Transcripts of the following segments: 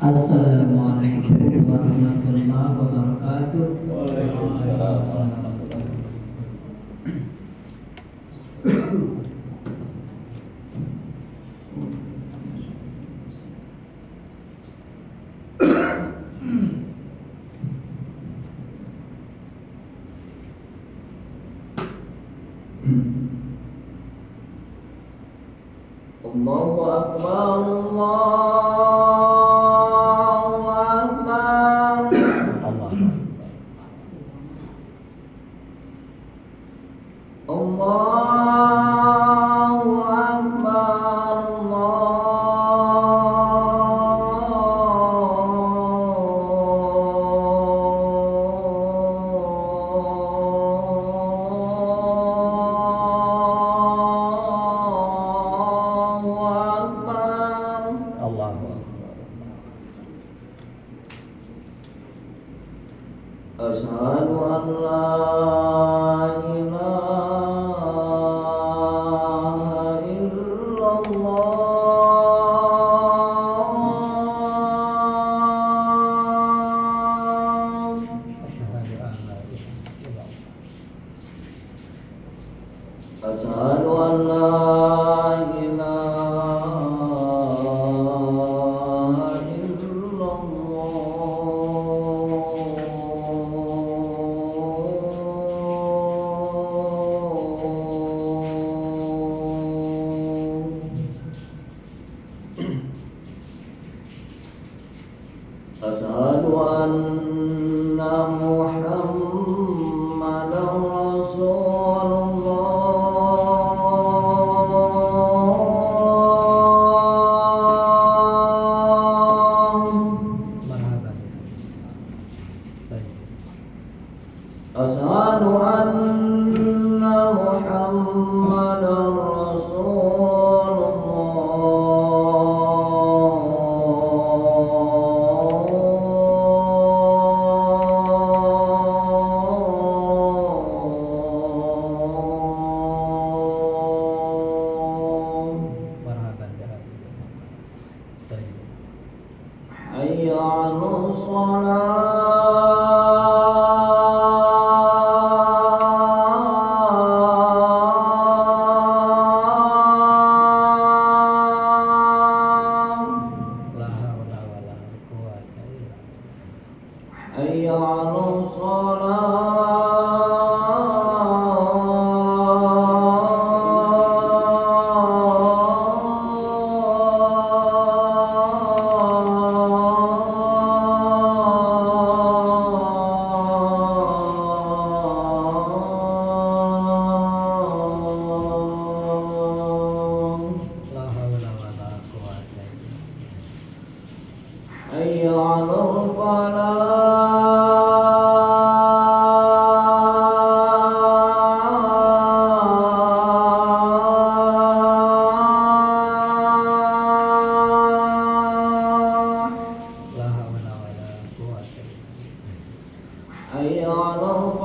Assalamualaikum warahmatullahi wabarakatuh. Waalaikumsalam warahmatullahi Allahu Akbar, Allahu Akbar. Allahu Akbar, Allahu Akbar. Asyhadu an la ilaha illallah. Asyhadu an la ilaha illallah. Asyhadu anna Muhammadan Rasulullah. Asyhadu anna Muhammadan Rasulullah. Hayya 'alas shalah. Hayya 'alas Hayya 'alal falah. Hayya 'alal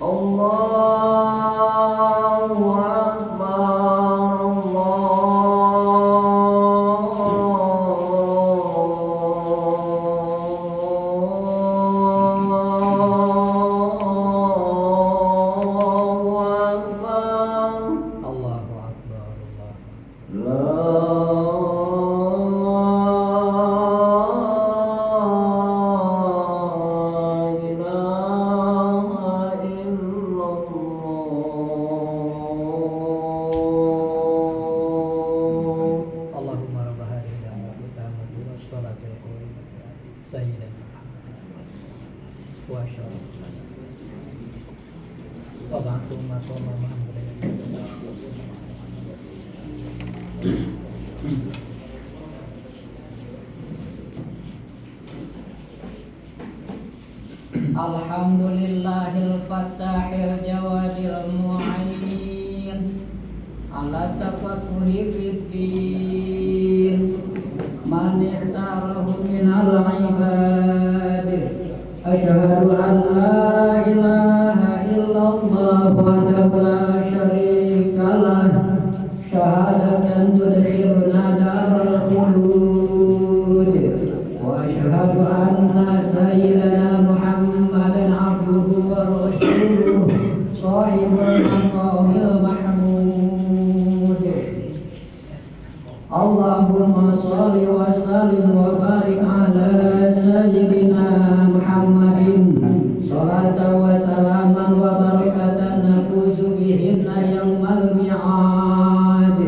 Allahu Akbar, Allahu Akbar. Allahumma rabb hadhihi da'wati tammati was-salati al-qa'imati sayyidina wa syarif wa ba'du maqama Alhamdulillahil fatahil jawadil mu'in ala tafakuri fiddin man ikhtarahu minal ibad asyhadu an la ilaha illallah wahdahu la syarika lah syahadatan tudkhiluna daral khulud wa asyhadu anna sayyidana Muhammadan abduhu wa rasuluh sahibul maqamil mahmud. Allahumma shalli wa sallim wa barik ala sayyidina Muhammadin salatan wa salaman wa barakatan nafuzu bihinna yawmal mi'ad.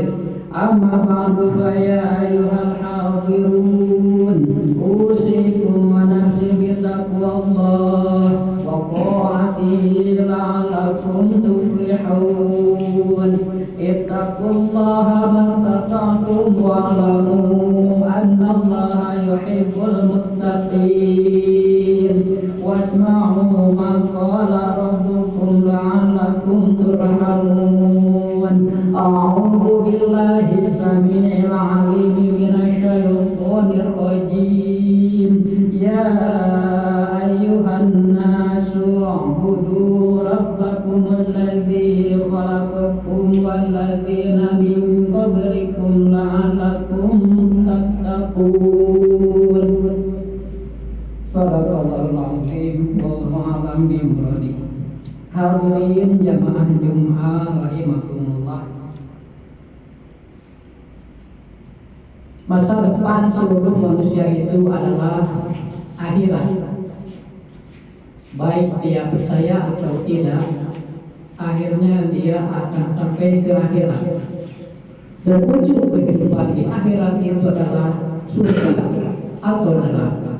Amma ba'du fa ya ayyuhal hadirun usikum wa nafsi bi taqwallah wa ta'atihi la'allakum tuflihun. Ittaqullaha mastata'tum wa'lamu annallaha yuhibbul muttaqin wasma'u ma qala rabbukum la'allakum turhamun. A'udzu billahi samii'il 'aliim minasyaitonir rajim. Ya ayyuhan nasu u'budu rabbakum alladzi khalaqakum walladzina min qablikum la'allakum tattaqun. Shadaqallahul 'azim. Wallahu a'lam bimuradi. Hadirin jamaah Jumat rahimakumullah. Masa depan seluruh manusia itu adalah akhirat. Baik dia percaya atau tidak, akhirnya dia akan sampai ke akhirat. Dan puncak kehidupan di akhirat itu adalah surga atau neraka.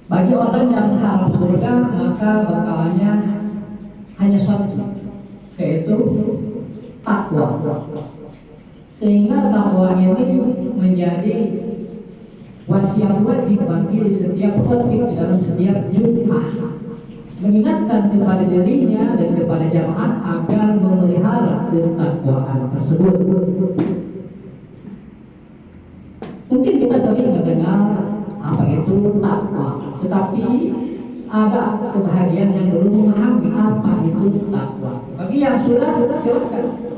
Bagi orang yang harap surga, maka bakalannya hanya satu, yaitu takwa. Sehingga takwa ini menjadi wasiat wajib bagi setiap khotib dalam setiap Jumat, mengingatkan kepada dirinya dan kepada jamaah agar memelihara ketakwaan tersebut. Mungkin kita sering mendengar apa itu takwa, tetapi ada sebahagian yang belum memahami apa itu takwa. Bagi yang sudah, silakan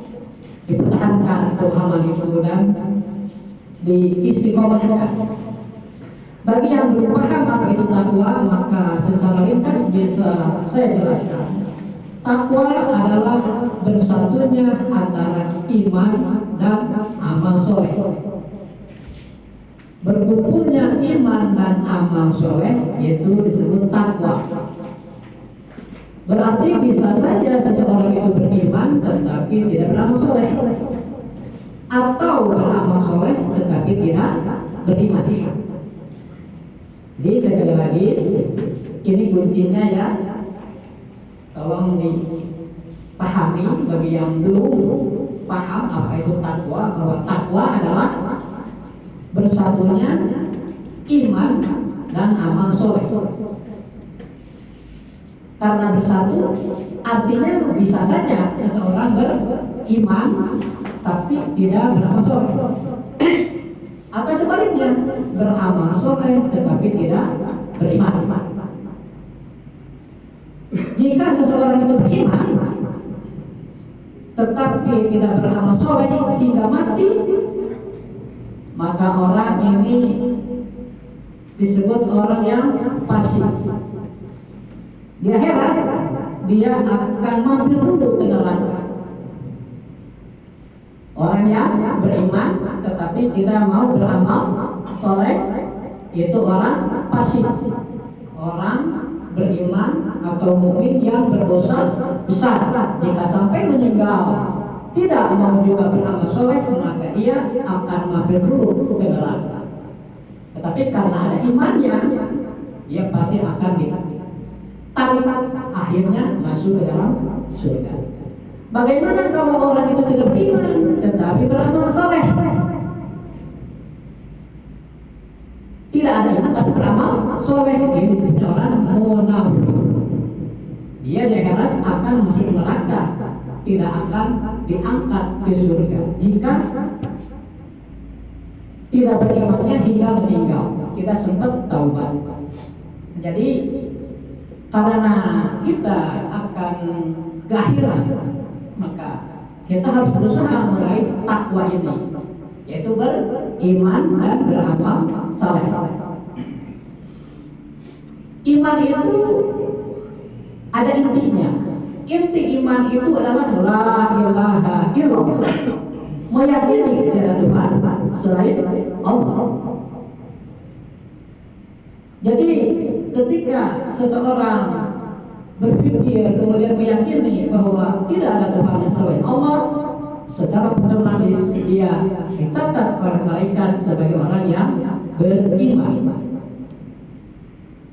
dipertahankan pemahaman itu dan diistiqomahkan. Bagi yang belum paham apa itu takwa, maka secara ringkas bisa saya jelaskan. Takwa adalah bersatunya antara iman dan amal soleh. Berkumpulnya iman dan amal soleh itu disebut takwa. Berarti bisa saja seseorang itu beriman tetapi tidak beramal soleh, atau beramal soleh tetapi tidak beriman. Jadi sekali lagi, ini kuncinya ya, tolong dipahami bagi yang belum paham apa itu takwa, bahwa takwa adalah bersatunya iman dan amal soleh. Karena bersatu artinya bisa saja seseorang beriman tapi tidak beramal soleh, atau sebaliknya beramal soleh tetapi tidak beriman. Jika seseorang itu beriman tetapi tidak beramal soleh hingga mati, maka orang ini disebut orang yang fasik. Di akhirat dia akan mampir dulu ke neraka. Orang yang beriman tetapi tidak mau beramal soleh itu orang fasik. Orang beriman atau mukmin yang berdosa besar, jika sampai meninggal tidak mau juga beramal soleh, maka ia akan mampir dulu ke neraka. Tetapi karena ada imannya, dia pasti akan ditarik, akhirnya masuk ke dalam surga. Bagaimana kalau orang itu tidak beriman tetapi beramal soleh? Tidak ada iman tapi beramal soleh ini disebut orang munafik. Dia di akhirat akan masuk neraka, tidak akan diangkat ke surga jika tidak berimannya hingga meninggal, tidak sempat taubat. Jadi karena kita akan ke akhirat, maka kita harus berusaha meraih takwa ini, yaitu beriman dan beramal saleh. Iman itu ada intinya. Inti iman itu adalah la ilaha illallah, meyakini tidak ada Tuhan selain Allah. Jadi ketika seseorang berpikir kemudian meyakini bahwa tidak ada Tuhan selain Allah, secara otomatis dia dicatat oleh malaikat sebagai orang yang beriman.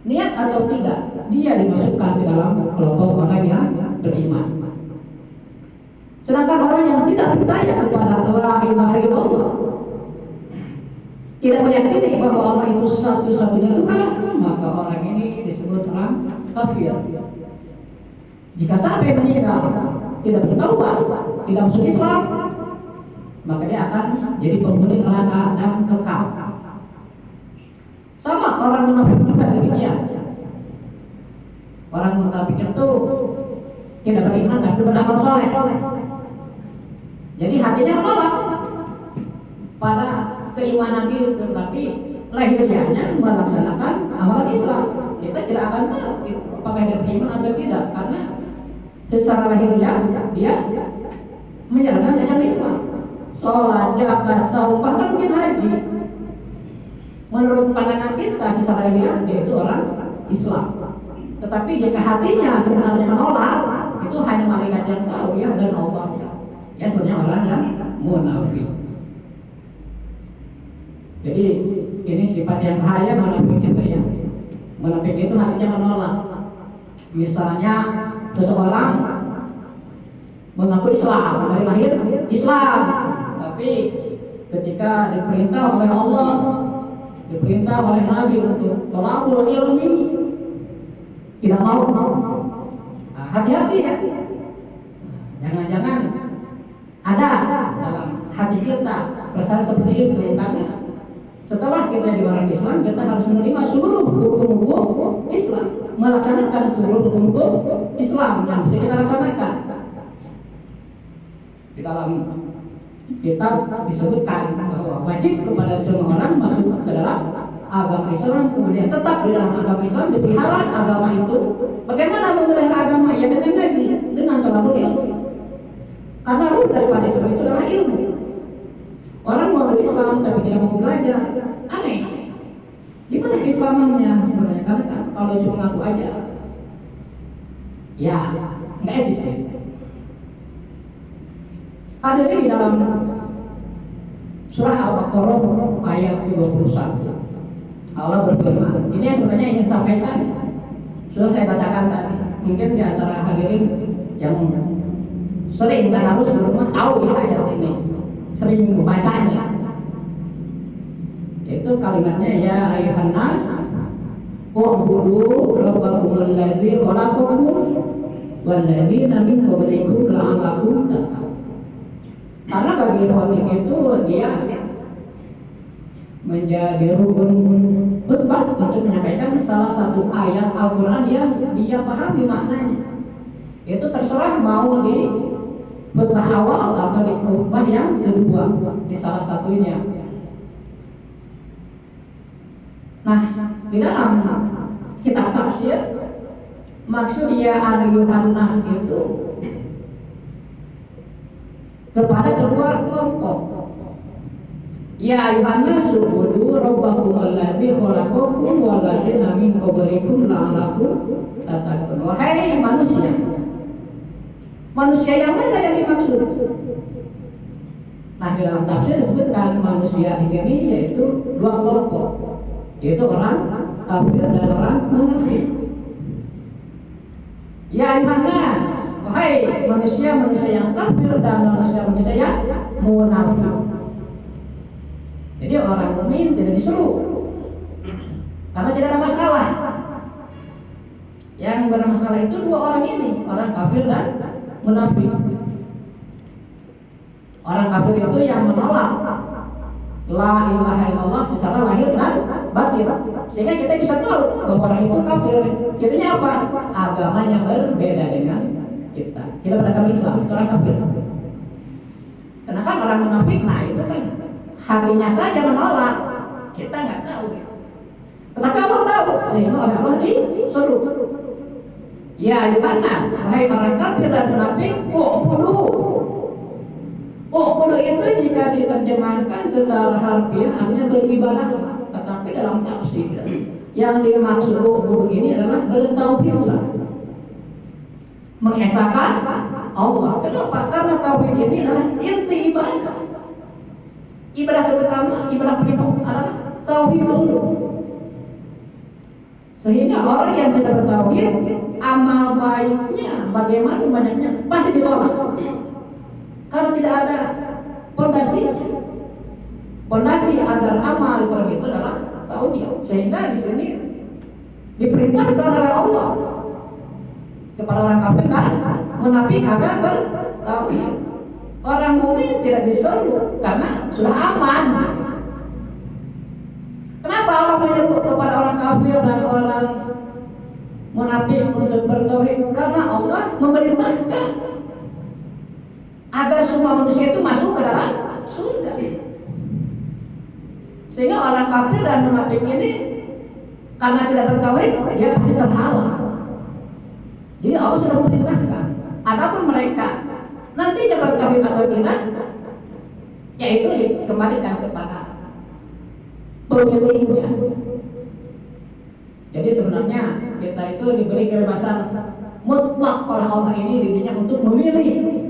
Niat atau tidak, dia dimasukkan ke dalam kelompok orang yang beriman. Sedangkan orang yang tidak percaya kepada la ilaha illallah, tidak meyakini bahwa Allah itu satu-satunya Tuhan, maka orang ini disebut orang kafir. Jika sampai meninggal tidak bertaubat, tidak masuk Islam, maka dia akan jadi penghuni neraka dan kekal. Sama orang munafik juga demikian. Orang munafik itu tidak beriman tapi beramal soleh. Jadi hatinya menolak pada keimanan itu, tapi lahiriahnya melaksanakan amalan Islam. Kita tidak akan tahu apakah dia beriman atau tidak, karena secara lahiriah dia menjalankan ajaran Islam. Sholat, zakat, saum, bahkan mungkin haji. Menurut pandangan kita secara lahiriah dia itu orang Islam. Tetapi jika hatinya sebenarnya menolak, itu hanya malaikat yang tahu ya, dan Allah ya sebenarnya orang yang munafik. Jadi ini sifat yang bahaya munafik itu ya. Munafik itu hatinya menolak. Misalnya seseorang mengaku Islam, dari lahir Islam, tapi ketika diperintah oleh Allah, diperintah oleh Nabi untuk tolakul ilmi, tidak mau. Nah, hati-hati ya. Jangan-jangan ada dalam hati kita perasaan seperti itu, karena setelah kita di orang Islam, kita harus menerima seluruh hukum-hukum Islam, melaksanakan seluruh hukum Islam yang bisa kita laksanakan. Di dalam kitab disebutkan bahwa wajib kepada semua orang masuk ke dalam agama Islam, kemudian tetap di dalam agama Islam, dipelihara agama itu. Bagaimana memelihara agama? Ya dengan ngaji, dengan tolakul ilmu. Karena ruh daripada Islam itu adalah ilmu. Orang mau Islam tapi tidak mau belajar, aneh. Di mana keislamannya sebenarnya? Karena kalau cuma ngaku aja, ya nggak etis ya. Ada di dalam surah Al-Baqarah ayat 31. Allah berfirman, ini sebenarnya ingin sampaikan, sudah saya bacakan tadi. Mungkin di antara hadirin yang sering dan harus berumah tahu ya ayat ini, sering membacanya. Itu kalimatnya ya ayuhan nas u'budu rabbakum alladzi khalaqakum walladzina min qablikum la'allakum tattaqun. Karena bagi ikhwatik itu dia menjadi rukun khutbah untuk menyampaikan salah satu ayat Al-Quran yang dia pahami maknanya. Itu terserah mau di khutbah awal atau di khutbah yang kedua, di salah satunya. Nah, di dalam kitab tafsir maksud dia ayuhan nas itu kepada kedua kelompok. Ya ayuhan nas ubudu rabbakum alladzi khalaqakum walladzina min qablikum la'allakum tattaqun. Wahai manusia. Manusia yang mana yang dimaksud? Nah, di dalam tafsir disebutkan manusia di sini yaitu dua kelompok, yaitu orang kafir dan orang munafik. Ya ayuhan nas, wahai manusia-manusia yang kafir dan manusia-manusia yang munafik. Jadi orang mukmin tidak diseru karena tidak ada masalah. yang bermasalah itu dua orang ini, orang kafir dan munafik. Orang kafir itu yang menolak la ilaha illallah secara lahir dan batin, sehingga kita bisa tahu bahwa orang itu kafir. Cirinya apa? Agamanya berbeda dengan kita. Kita beragama Islam, itu orang kafir. Sedangkan orang munafik, nah itu kan hatinya saja menolak, kita nggak tahu. Tetapi Allah tahu, sehingga oleh Allah disuruh. Ya, karena wahai orang kafir dan munafik, Uqulu itu jika diterjemahkan secara harfiah artinya beribadah, tetapi dalam tafsir yang dimaksud uqulu ini adalah bertauhidlah, mengesahkan Allah. Kenapa? Karena tauhid ini adalah inti ibadah. Ibadah terutama, ibadah penuh adalah tauhid dulu. Sehingga orang yang tidak bertauhid, amal baiknya bagaimana banyaknya pasti ditolak. Karena tidak ada pondasi. Pondasi agar amal itu adalah tauhid. Sehingga di sini diperintahkan oleh Allah kepada orang kafir dan munafik agar bertauhid. Orang mukmin tidak disuruh karena sudah aman. Kenapa Allah menyeru kepada orang kafir dan orang munafik untuk bertauhid? Karena Allah memerintahkan agar semua manusia itu masuk ke dalam surga. Sehingga orang kafir dan munafik ini karena tidak bertauhid, dia pasti terhalang. Jadi Allah sudah memerintahkan. Adapun mereka nantinya bertauhid atau tidak, yaitu dikembalikan kepada pemilihnya. Jadi sebenarnya kita itu diberi kebebasan mutlak oleh Allah ini dirinya untuk memilih.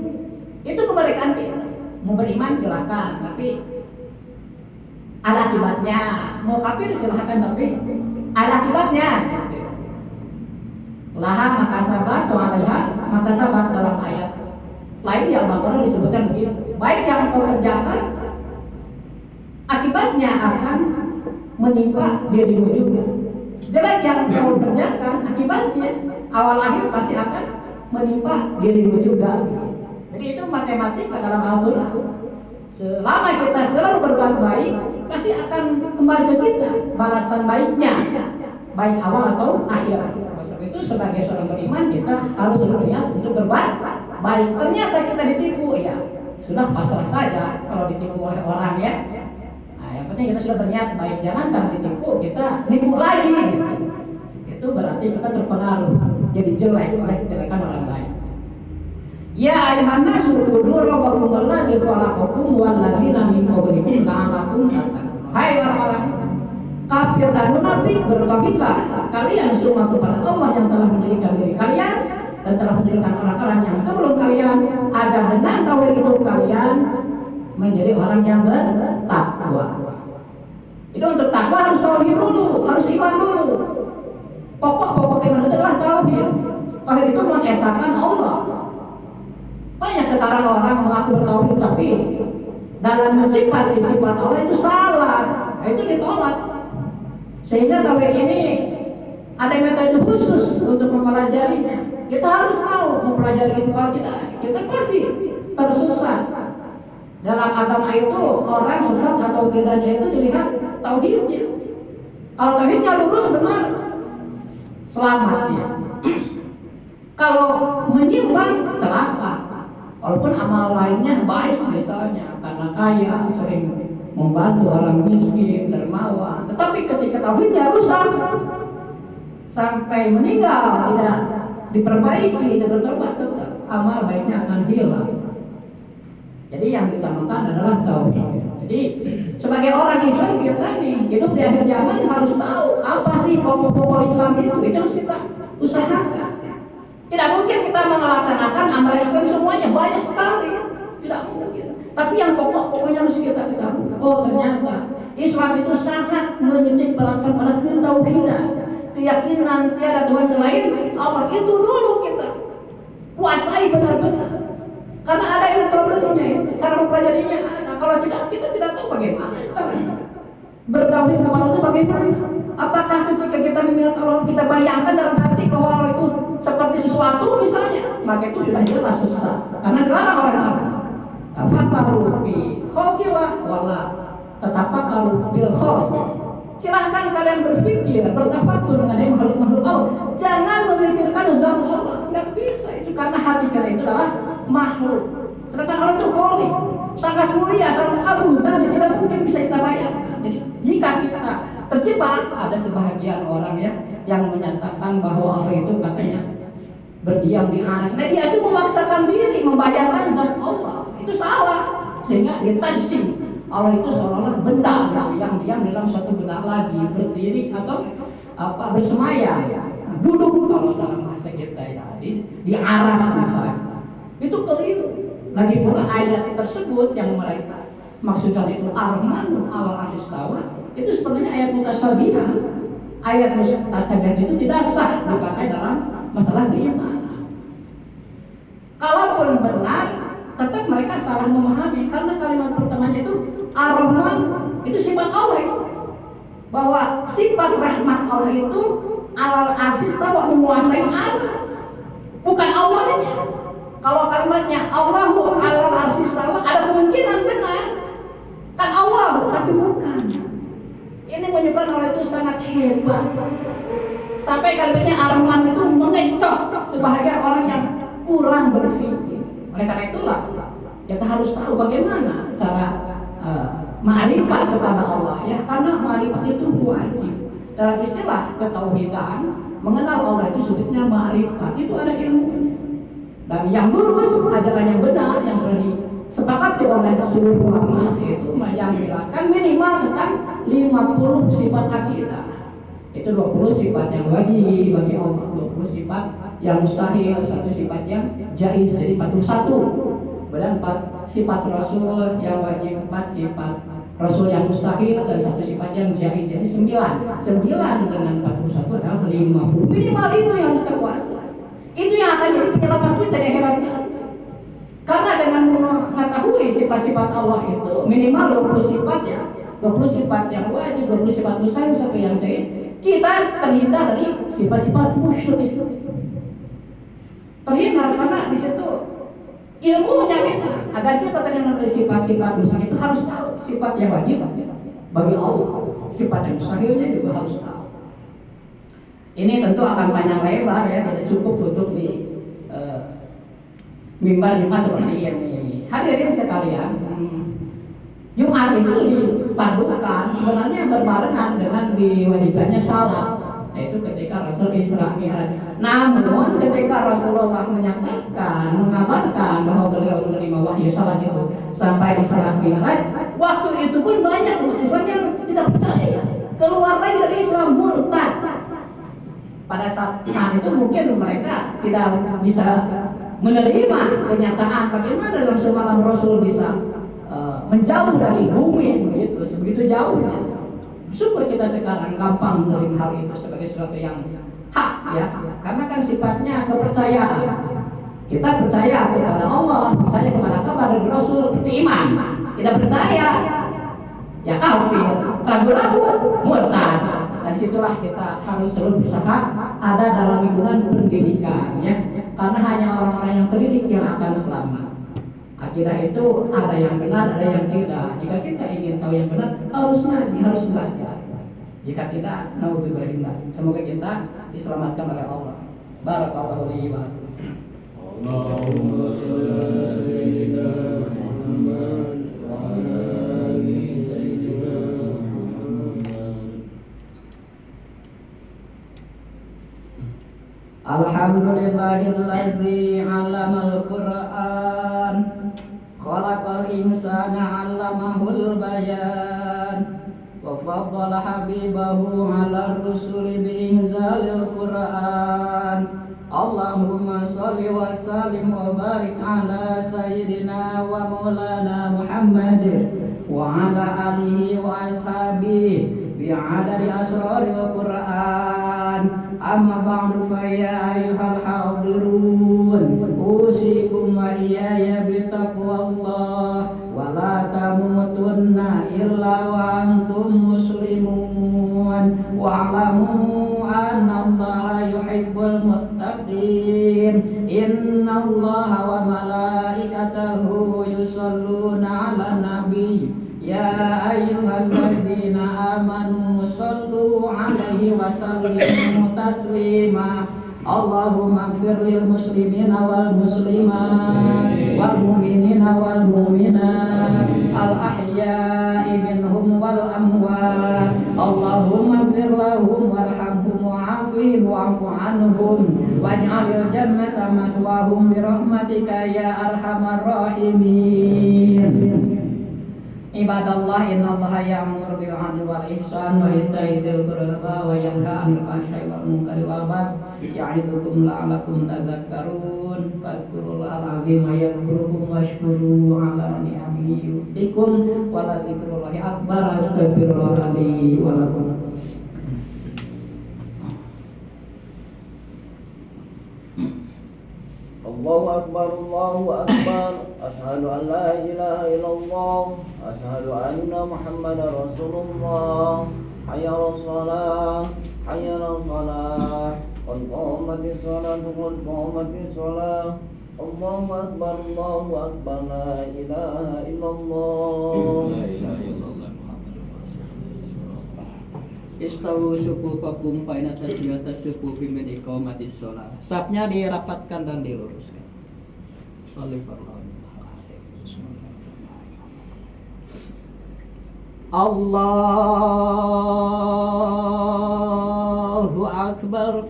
Itu kemerdekaan kita. Mau beriman silahkan, tapi ada akibatnya. Mau kafir silahkan, tapi ada akibatnya. Laha maka sabat, wa'alaiha maka sabat dalam ayat lain yang Al-Baqarah disebutkan begitu. Baik yang kau kerjakan, akibatnya akan menimpa dirimu juga. Jelek yang kau kerjakan, akibatnya awal akhir pasti akan menimpa dirimu juga. Jadi itu matematika dalam Al-Quran. Selama kita selalu berbuat baik, pasti akan kembali ke kita balasan baiknya, baik awal atau akhir. Sebab itu sebagai seorang beriman kita harus berniat untuk berbuat baik. Ternyata kita ditipu, ya sudah pasrah saja kalau ditipu oleh orang ya. Nah, yang penting kita sudah berniat baik, jangan kan ditipu kita nipu lagi. Itu berarti kita terpengaruh jadi jelek oleh kejelekan orang lain. Ya ayuhan nasu ubudu rabbakum alladzi khalaqakum wal ladzina min qablikum la'allakum tattaqun. Hai orang-orang kafir dan munafik, bertauhidlah kalian semua kepada Allah yang telah menjadikan diri kalian dan telah menjadikan orang-orang yang sebelum kalian, agar dengan tauhid itu kalian menjadi orang yang bertakwa. Itu untuk takwa harus tauhid dulu, harus iman dulu. Pokok-pokok iman itu adalah tauhid. Tauhid itu mengesahkan Allah. Banyak sekarang orang mengaku bertauhid tapi dalam sifat Allah itu salah, itu ditolak. Sehingga tauhid ini ada metode khusus untuk mempelajarinya. Kita harus tahu mempelajari itu, kalau tidak kita pasti tersesat. Dalam agama itu orang sesat atau tidaknya itu dilihat tauhidnya. Kalau tauhidnya lurus benar, selamat dia. Kalau menyimpang, celaka. Walaupun amal lainnya baik, misalnya karena kaya, sering membantu orang miskin, dermawan, tetapi ketika tauhidnya rusak sampai meninggal tidak diperbaiki, tidak bertobat, tetap amal baiknya akan hilang. Jadi yang diutamakan adalah tauhid. Jadi sebagai orang Islam kita nih hidup di akhir zaman harus tahu apa sih pokok-pokok Islam itu harus kita usahakan. Tidak mungkin kita melaksanakan amal Islam semuanya, banyak sekali. Tidak mungkin. Tapi yang pokoknya harus kita ketahui. Oh ternyata Islam itu sangat menitik beratkan pada ketauhidan, keyakinan tiada Tuhan selain Allah. Itu dulu kita kuasai benar-benar. Karena ada metodenya itu, cara mempelajarinya ada. Kalau tidak, kita tidak tahu bagaimana cara bertauhid kepada Allah itu bagaimana. Apakah Apakah ketika kita mengingat Allah, kita bayangkan dalam hati bahwa Allah itu seperti sesuatu misalnya, maka itu sudah jelas sesat. Karena dilarang oleh Nabi. Tafakkaru fi khalqillah wala tatafakkaru bil khalq. Silahkan kalian berpikir, bertafakur mengenai makhluk-makhluk Allah. Jangan memikirkan zat Allah. Nggak bisa itu, karena hati kalian itu adalah makhluk. Sedangkan Allah itu khaliq, sangat mulia, sangat agung, dan tidak mungkin bisa kita bayangkan. Jadi jika kita terjebak, ada sebahagian orang ya yang menyatakan bahwa Allah itu katanya berdiam di aras. Nah, dia itu memaksakan diri membayangkan zat Allah. Itu salah, sehingga ditajsim. Allah itu seolah-olah benda yang diam dalam suatu benda lagi, berdiri atau bersemayam, duduk kalau dalam bahasa kita ya, di aras misalnya. Itu keliru. Lagi pula ayat tersebut yang mereka maksudkan itu ar-Rahmanu 'alal 'arsy istawa, itu sebenarnya ayat mutasyabihah. Ayat mutasyabihah itu tidak sah dipakai dalam masalah keimanan. Kalaupun benar, tetap mereka salah memahami, karena kalimat pertamanya itu ar-Rahman itu sifat Allah, bahwa sifat rahmat Allah itu 'alal 'arsy istawa, menguasai aras, bukan Allahnya. Kalau kalimatnya Allahu 'alal 'arsy istawa, ada kemungkinan benar kan Allah, tapi bukan. Ini menunjukkan Allah itu sangat hebat. Sampai kalimatnya ar-Rahman itu mengecoh sebahagian orang yang kurang berpikir. Oleh karena itulah kita harus tahu bagaimana cara ma'rifat kepada Allah ya, karena ma'rifat itu wajib. Dalam istilah ketauhidan, mengenal Allah itu sebutnya ma'rifat, itu ada ilmunya. Dan yang lurus, ajaran yang benar yang sudah disepakati oleh seluruh ulama itu yang menjelaskan minimal tentang 50 sifat akidah. Itu 20 sifat yang wajib bagi Allah, 20 sifat yang mustahil, 1 sifat yang jaiz, jadi 41. Kemudian 4 sifat Rasul yang wajib, 4 sifat Rasul yang mustahil, dan 1 sifat yang jaiz, jadi 9. 9 dengan 41 adalah 50. Minimal itu yang kita kuasai. Itu yang akan jadi penyelamat kita di akhiratnya. Karena dengan mengetahui sifat-sifat Allah itu minimal 20 sifat ya, 20 sifat yang wajib, 20 sifat mustahil, 1 yang jaiz, kita terhindar dari sifat-sifat musyrik. Terhindar karena di situ ilmunya beda. Agar kita terhindar dari sifat-sifat musyrik itu harus tahu sifat yang wajib bagi Allah, sifat yang mustahilnya juga harus tahu. Ini tentu akan panjang lebar ya, tidak cukup untuk di mimbar Jumat seperti ini. Hadirin sekalian, Jumat itu dipadukan sebenarnya berbarengan dengan diwajibkannya salat, yaitu ketika Rasul Isra Mi'raj. Namun ketika Rasulullah menyatakan, mengabarkan bahwa beliau menerima wahyu salat itu sampai Isra Mi'raj, waktu itu pun banyak umat Islam yang tidak percaya, keluar lagi dari Islam, murtad. Pada saat itu mungkin mereka tidak bisa menerima kenyataan bagaimana dalam semalam Rasul bisa menjauh dari bumi begitu, sebegitu jauhnya. Syukur kita sekarang gampang menerima hal itu sebagai sesuatu yang hak ya, karena kan sifatnya kepercayaan. Kita percaya kepada Allah, percaya kepada kabar dari Rasul, seperti iman. Tidak percaya ya kafir, ragu-ragu, murtad. Dan situlah kita harus selalu berusaha ada dalam lingkungan pendidikan ya, karena hanya orang-orang yang terdidik yang akan selamat. Akidah itu ada yang benar, ada yang tidak. Jika kita ingin tahu yang benar, harus ngaji, harus belajar. Jika tidak, naudzubillah. Semoga kita diselamatkan oleh Allah. Barakallahu li wa lakum. Allahumma shalli ala sayyidina Muhammad wa ala ali sayyidina Alhamdulillahilladzi 'allamal Qur'an, khalaqal insana 'allamahul bayan, wa faddala habibahu 'alar rusuli bi inzalil Qur'an. Allahumma shalli wa sallim wa barik ala sayyidina wa maulana Muhammad wa ala alihi wa ashabihi bi'adadi asraril Qur'an. Amma ba'du fa ya ayyuhal hadirun, usikum wa iyaya bitaqwallah wa la tamutunna illa wa antum muslimun. Wa wa'lamu annallaha yuhibbul muttaqin. Innallaha wa malaikatahu yusholluna 'alan nabi. Ya ayyuhalladzina amanu shollu 'alaihi wa sallimu taslima. Allahumma ighfir lil muslimina wal muslimat wal mu'minina wal mu'minat al ahya'i minhum wal amwat. Allahumma ighfir lahum warhamhum wa'afihim wa'fu anhum waj'alil jannata maswahum bi rahmatika ya arhamar rahimin. Ibadallah, innallaha ya'muru bil 'adli wal ihsan wa ita'i dzil qurba wa yanha 'anil fahsya'i wal munkari wal baghi ya'idukum la'allakum tadhakkarun. Fadhkurullahal 'azima yadhkurukum washkuru 'ala ni'amihi yu'tikum wa la dzikrullahi akbar. Astaghfirullah li wa lakum. Allahu Akbar, Allahu Akbar. Asyhadu an la ilaha illallah. Asyhadu anna Muhammadar Rasulullah. Hayya 'alas shalah, hayya 'alas shalah. Qad qamatis shalah, qad qamatis shalah. Allahu Akbar, Allahu Akbar. La ilaha illallah. La ilaha illallah Muhammadur Rasulullah. Istawu sufufakum fa inna tasbihatas sufufi min iqamatis shalah. Sapnya dirapatkan dan diluruskan. Shallallahu Allahu Akbar.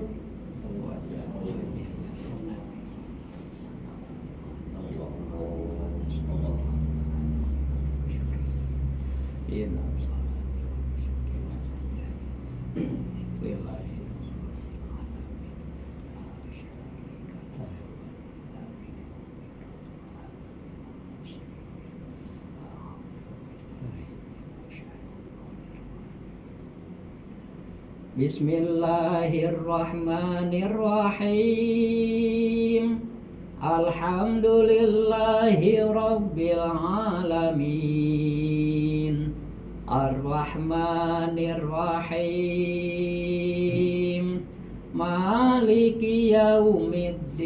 Bismillahirrahmanirrahim. Alhamdulillahi rabbil alamin. Ar-Rahmanir-Rahim. Maliki yaumiddin.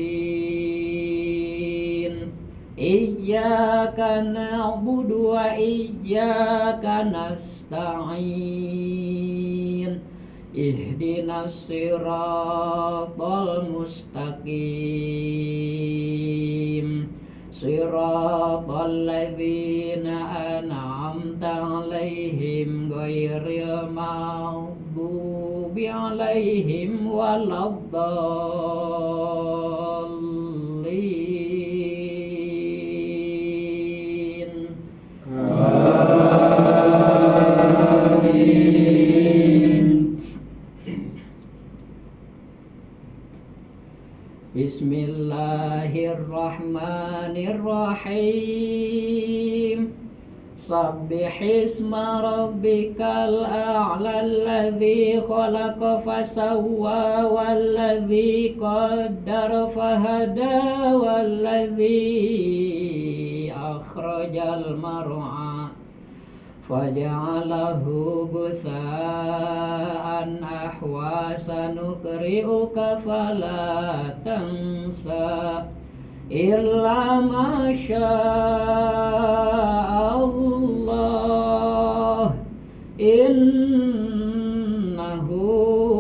Iyyaka na'budu wa iyyaka nasta'in. Ihdinas siratal mustaqim. Siratal ladzina an'amta 'alaihim ghairil maghdubi 'alaihim waladdallin. Bismillahirrahmanirrahim. Sabbihisma rabbikal a'la alladzi khalaqa fasawwa walladzi qaddara fahada walladzi akhrajal mar'a faja'alahu gusaan ahwa sanukri'uka fala tansa illa ma sya'allah innahu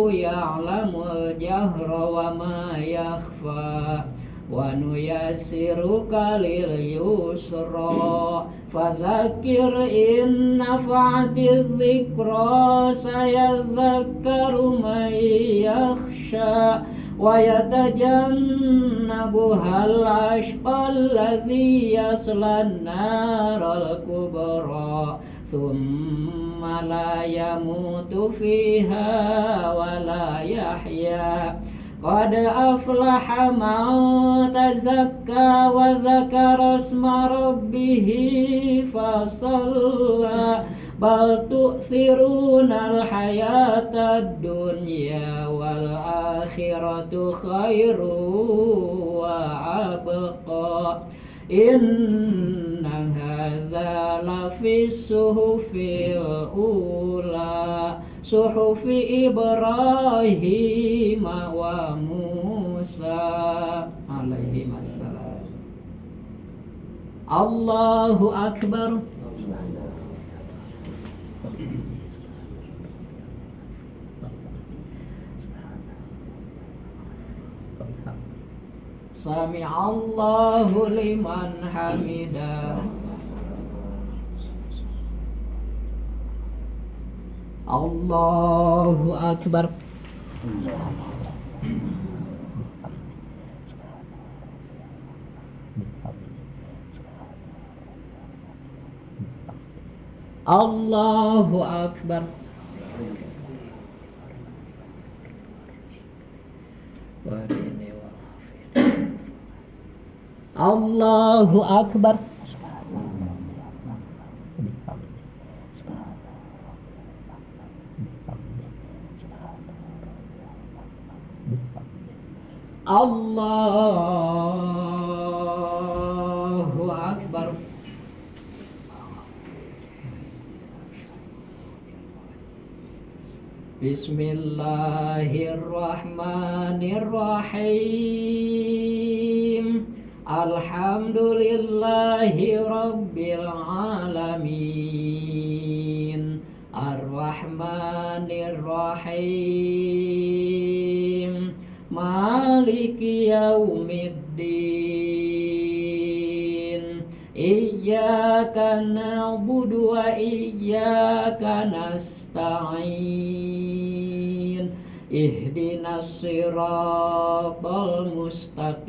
ya'lamul jahra wa ma yakhfa wa nuyassiruka lil yusra fadzakir in nafa'atiz dzikra sayadzakkaru man yakhsha wa yatajannabuhal ashqal ladzi yaslan naral kubra thumma la yamutu fiha wa la yahya. Qad aflaha man tazakka wa dzakara isma rabbih fasalla bal tu'thirunal hayatad dunya wal akhiratu khairu wa abqa. Inna hadza lafis suhufil ula suhufi Ibrahim wa Musa alaihi wassalam. Allahu Akbar. Sami Allahu liman hamidah. Allahu Akbar. Allahu Akbar. Allahu Akbar. Allahu Akbar. Bismillahirrahmanirrahim. Alhamdulillahi rabbil alamin. Ar-Rahmanir-Rahim. Maliki yaumiddin. Iyyaka na'budu wa iyyaka nasta'in. Ihdinas siratal mustaqim.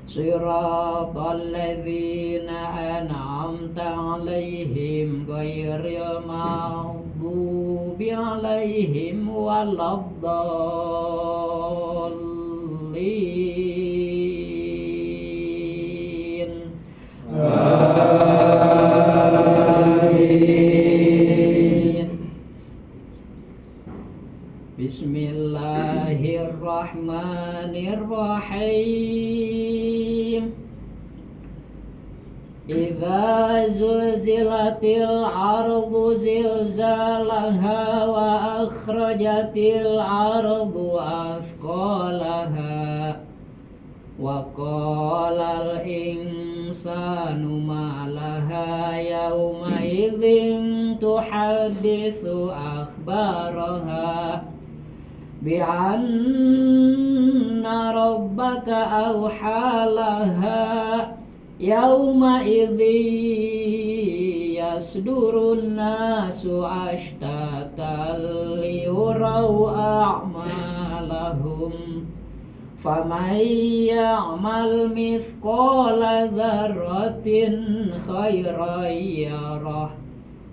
Siratal ladzina an'amta 'alaihim ghairil maghdubi 'alaihim waladdallin. Bismillahirrahmanirrahim. Idza zulzilatil ardu zilzalaha wa akhrajatil ardu athqalaha wa qalal insanu ma laha yawma idzin tuhadditsu akhbaraha bi'anna rabbaka awhalaha yawma idzi yasdurun nasu ashtatan liyuraw a'malahum faman ya'mal mithqala dzarratin khairan yarah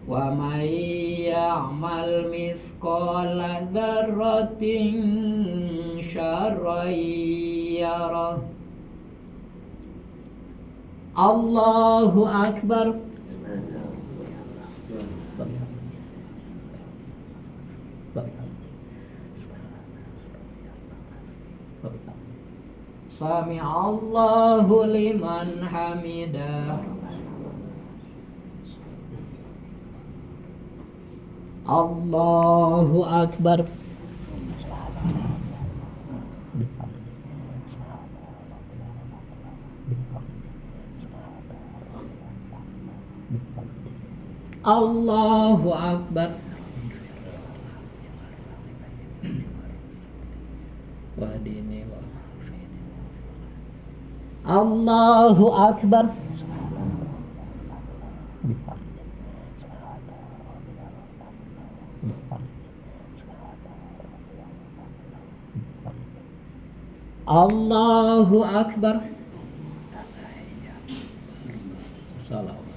wa man ya'mal mithqala dzarratin syarran yarah. Allahu Akbar. Sami Allahu liman hamidah. Allahu Akbar. Allahu Akbar. Wahdini wa afini. Allahu Akbar. Allahu Akbar. Salam.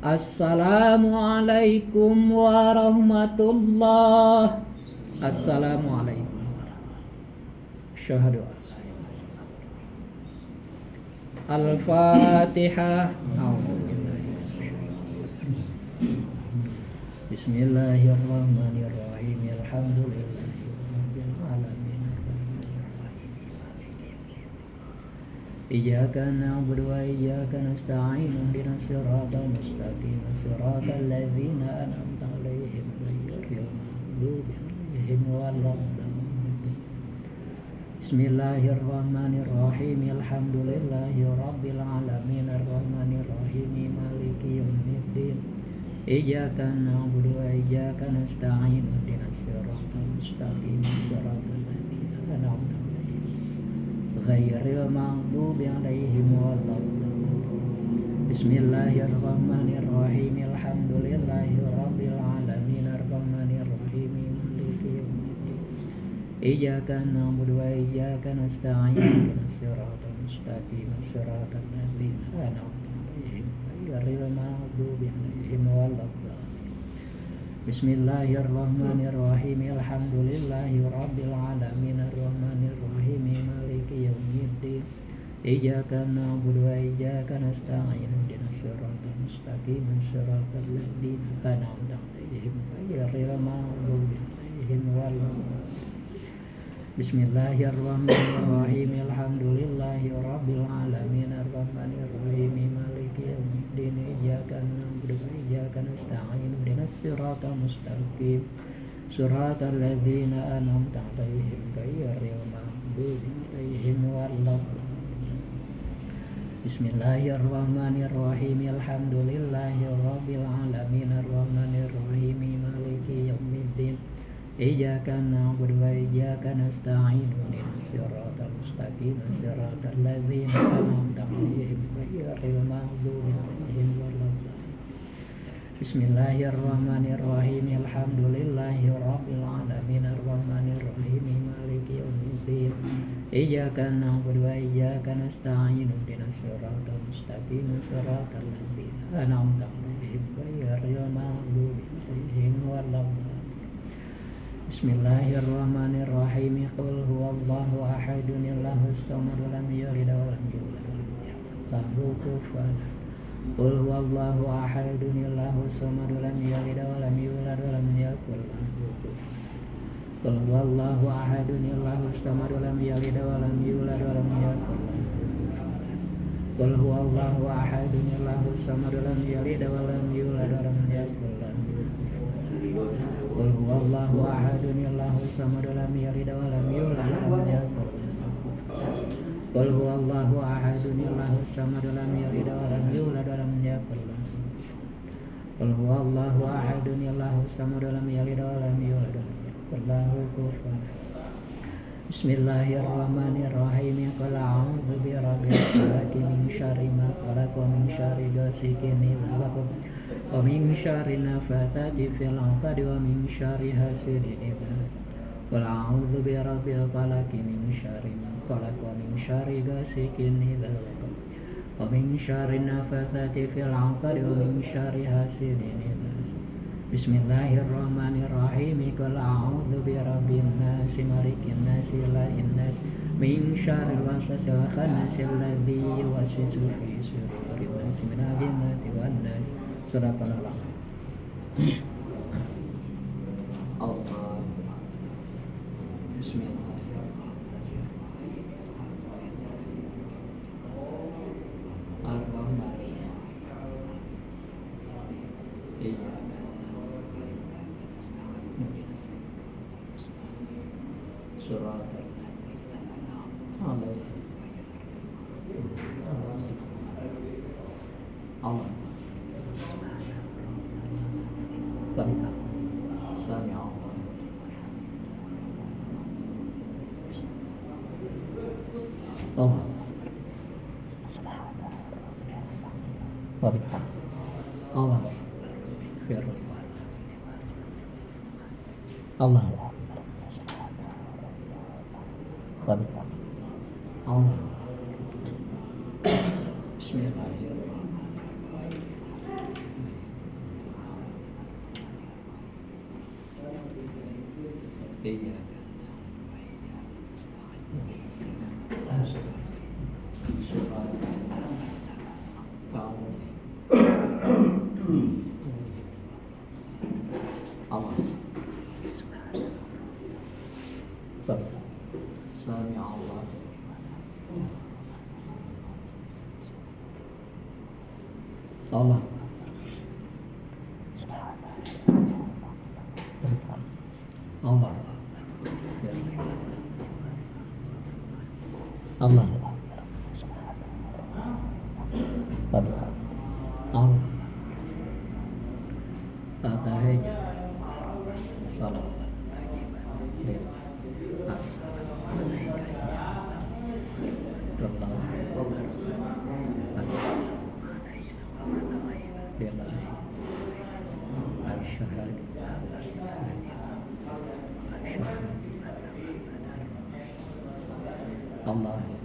Assalamualaikum warahmatullah. Assalamualaikum. Syahadu. Al-Fatihah. Bismillahirrahmanirrahim. Alhamdulillahirabbil alamin. Iyyaka na'budu wa iyyaka nasta'in. Ihdinas siratal mustaqim. Siratal ladzina an'amta 'alaihim ghairil maghdubi 'alaihim waladdallin. Bismillahirrahmanirrahim. Alhamdulillahirabbil alamin. Arrahmanirrahim. Maliki yaumiddin. Iyyaka na'budu wa iyyaka nasta'in. Ihdinas siratal mustaqim. Siratal ladzina an'amta 'alaihim ghairil maghdubi 'alaihim waladdallin. Bismillahirrahmanirrahim. Alhamdulillahirabbil alamin. Arrahmanirrahim. Maliki yaumiddin. Iyyaka na'budu wa iyyaka nasta'in. Ihdinas siratal mustaqim. Siratal ladzina an'amta 'alaihim ghairil maghdubi 'alaihim waladdallin. Bismillahirrahmanirrahim. Alhamdulillahirabbil alamin. Arrahmanirrahim. Maliki yaumiddin. Iyyaka na'budu wa iyyaka nasta'in. Ihdinas siratal mustaqim. Siratal ladzina an'amta 'alaihim ghairil maghdubi 'alaihim waladdallin. Bismillahirrahmanirrahim. Alhamdulillahirabbil alamin. Arrahmanirrahim. Maliki yaumiddin. Iyyaka na'budu wa iyyaka nasta'in. Ihdinas siratal mustaqim. Siratal ladzina an'amta 'alaihim ghairil maghdubi 'alaihim waladdallin. Bismillahirrahmanirrahim. Alhamdulillahirabbil alamin. Arrahmanirrahim. Maliki yaumiddin. Iyyaka na'budu wa iyyaka nasta'in. Ihdinas siratal mustaqim. Siratal ladzina an'amta 'alaihim ghairil maghdubi 'alaihim waladdallin. Bismillahirrahmanirrahim. Alhamdulillahirabbil alamin. Arrahmanirrahim. Maliki yaumiddin. Iyyaka na'budu wa iyyaka nasta'in. Ihdinas siratal mustaqim. Siratal ladzina an'amta 'alaihim ghairil maghdubi 'alaihim waladdallin. Bismillahirrahmanirrahim. Qul huwallahu ahadun. Allahus samad. Lam yalid wa lam yulad wa lam yakul lahu kufuwan ahad. Qul huwallahu ahadun. Allahus samad. Lam yalid wa lam yulad wa lam yakul lahu kufuwan ahad. Qul huwallahu ahadun. Allahus samad. Lam yalid wa lam yulad wa lam yakul lahu kufuwan ahad. Qul huwallahu ahadun. Allahus samad. Lam yalid wa lam yulad wa lam yakul lahu kufuwan ahad. Qul huwallahu ahadun. Allahus samad. Lam yalid wa lam yulad wa lam yakul lahu kufuwan ahad. Qul huwallahu ahadun. Allahus samad. Lam yalid wa lam yulad wa lam yakul lahu kufuwan ahad. Qul huwallahu ahadun. Allahus samad. Lam yalid wa lam yulad wa lam yakul lahu kufuwan ahad. Bismillahirrahmanirrahim. Qul a'udzu birabbil falaq min syarri ma khalaq wa min syarri ghasiqin idza waqab wa min syarri nafathati fil 'uqad wa min syarri hasidin idza hasad. Qul a'udzu birabbil falaq min syarri ma khalaq wa min syarri ghasiqin idza waqab wa min syarri nafathati fil 'uqad wa min syarri hasidin idza hasad. Bismillahirrahmanirrahim. Qul a'udzu birabbin nas malikin nas ilahin nas min syarril waswasil khannas alladzi yuwaswisu fi sudurin nas minal jinnati wan nas. Sadaqallah. Allah. Bismillahirrahmanirrahim. Ar-Rahmanir-Rahim. Iyyaka suratul Allah Baik. Sami Allah. Allah. Baik. Allah. Firman Allah. Baik. Allah. Bismillahirrahmanirrahim. Iya. Allah. Sami Allah. Allah. Allah. Allah. Allah. Fatihah. Salam. Allah